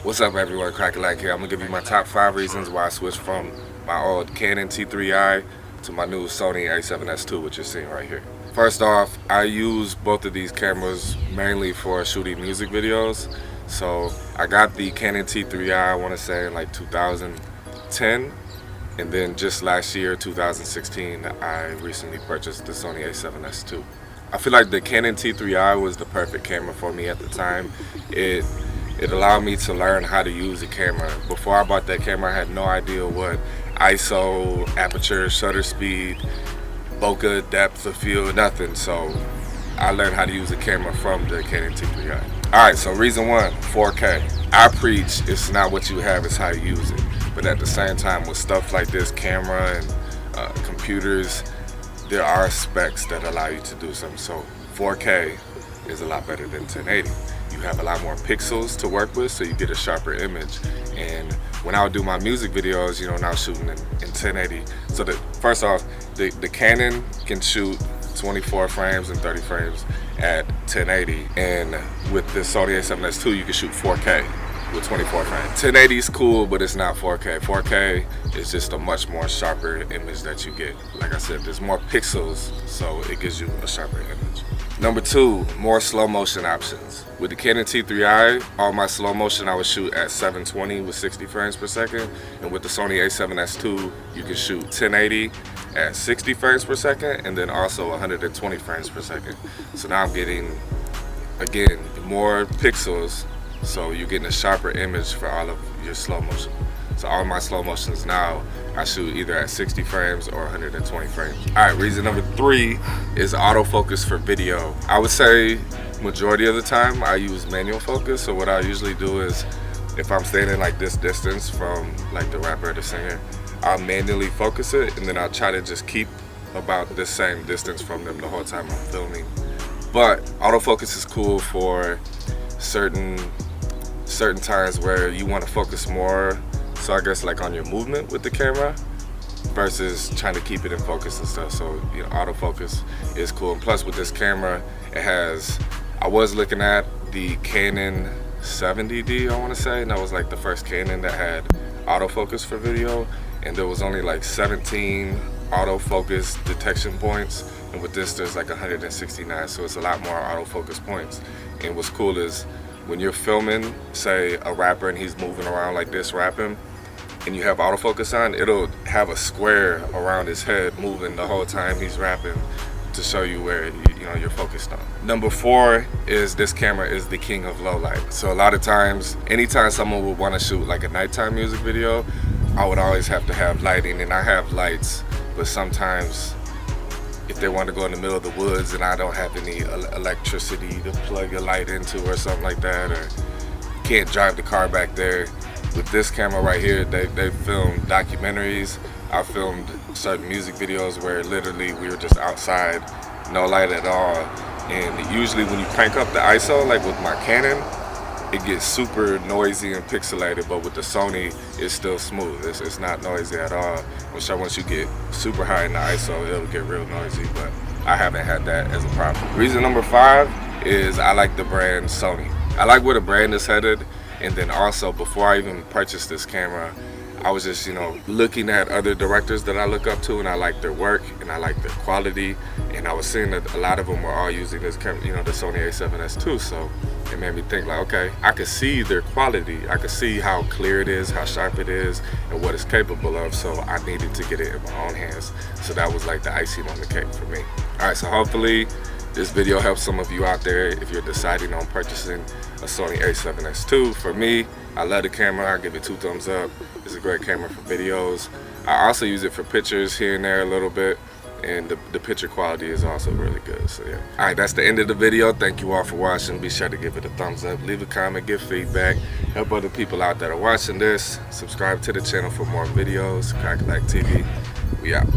What's up everyone, Cracka here. I'm going to give you my top 5 reasons why I switched from my old Canon T3i to my new Sony a7S II, which you're seeing right here. First off, I use both of these cameras mainly for shooting music videos. So I got the Canon T3i, I want to say in like 2010. And then just last year, 2016, I recently purchased the Sony a7S II. I feel like the Canon T3i was the perfect camera for me at the time. It allowed me to learn how to use the camera. Before I bought that camera, I had no idea what ISO, aperture, shutter speed, bokeh, depth of field, nothing. So I learned how to use the camera from the Canon T3i. Alright, so reason 1, 4K. I preach it's not what you have, it's how you use it. But at the same time, with stuff like this, camera and computers, there are specs that allow you to do something. So 4K is a lot better than 1080. You have a lot more pixels to work with, so you get a sharper image. And when I would do my music videos, when I was shooting in 1080, so first off, the Canon can shoot 24 frames and 30 frames at 1080, and with the Sony a7S II, you can shoot 4K with 24 frames. 1080 is cool, but it's not 4K. 4K is just a much more sharper image that you get. Like I said, there's more pixels, so it gives you a sharper image. Number 2, more slow motion options. With the Canon T3i, all my slow motion I would shoot at 720 with 60 frames per second. And with the Sony a7S II, you can shoot 1080 at 60 frames per second and then also 120 frames per second. So now I'm getting, again, more pixels, so you're getting a sharper image for all of your slow motion. So all my slow motions now, I shoot either at 60 frames or 120 frames. Alright, reason number 3 is autofocus for video. I would say majority of the time I use manual focus. So what I usually do is, if I'm standing like this distance from like the rapper or the singer, I'll manually focus it, and then I'll try to just keep about the same distance from them the whole time I'm filming. But autofocus is cool for certain times where you want to focus more, so I guess like on your movement with the camera versus trying to keep it in focus and stuff. So autofocus is cool. And plus with this camera, I was looking at the Canon 70D, I want to say, and that was like the first Canon that had autofocus for video, and there was only like 17 autofocus detection points, and with this there's like 169, so it's a lot more autofocus points. And what's cool is when you're filming, say a rapper and he's moving around like this rapping, and you have autofocus on, it'll have a square around his head moving the whole time he's rapping to show you where you're focused on. Number 4 is this camera is the king of low light. So a lot of times, anytime someone would want to shoot like a nighttime music video, I would always have to have lighting, and I have lights, but sometimes if they want to go in the middle of the woods and I don't have any electricity to plug a light into or something like that, or can't drive the car back there, with this camera right here, they filmed documentaries. I filmed certain music videos where literally we were just outside, no light at all. And usually when you crank up the ISO, like with my Canon, it gets super noisy and pixelated, but with the Sony, it's still smooth. It's not noisy at all. Which once you get super high in the ISO, it'll get real noisy, but I haven't had that as a problem. Reason number 5 is I like the brand Sony. I like where the brand is headed, and then also before I even purchased this camera, I was just, looking at other directors that I look up to, and I like their work and I like their quality, and I was seeing that a lot of them were all using this camera, the Sony a7S II, so it made me think like, okay, I could see their quality, I could see how clear it is, how sharp it is, and what it's capable of, so I needed to get it in my own hands. So that was like the icing on the cake for me. Alright, so hopefully this video helps some of you out there if you're deciding on purchasing a Sony a7S II. For me, I love the camera, I give it 2 thumbs up. It's a great camera for videos. I also use it for pictures here and there a little bit, and the picture quality is also really good. So yeah. Alright, that's the end of the video. Thank you all for watching. Be sure to give it a thumbs up, leave a comment, give feedback, help other people out that are watching this. Subscribe to the channel for more videos. Cracka TV. We out.